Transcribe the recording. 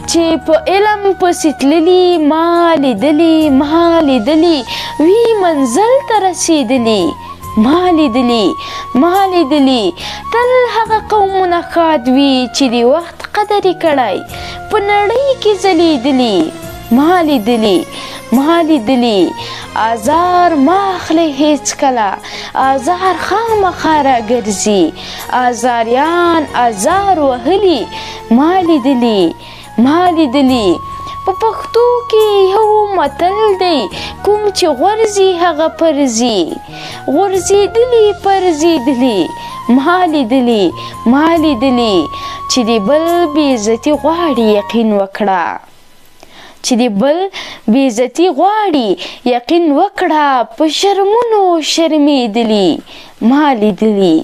چې په علم پسې تللي ما لیدلي وی منزل ته رسېدلي ما لیدلي تل هغه قومونه ښاد وي چې د وخت قدر یې کړی په نړۍ کې ځلیدلي ما لیدلي آزار ما اخلي هیڅکله آزار خامخا راګرځي آزاریان آزار وهلي ما لیدلي په پښتو کې یو متل دی کوم چې غورځي هغه پرځي غورځېدلي پرځېدلي ما لیدلي چې د بل بېعزتي غواړي یقین وکړه په شرمونو شرمېدلي ما لیدلي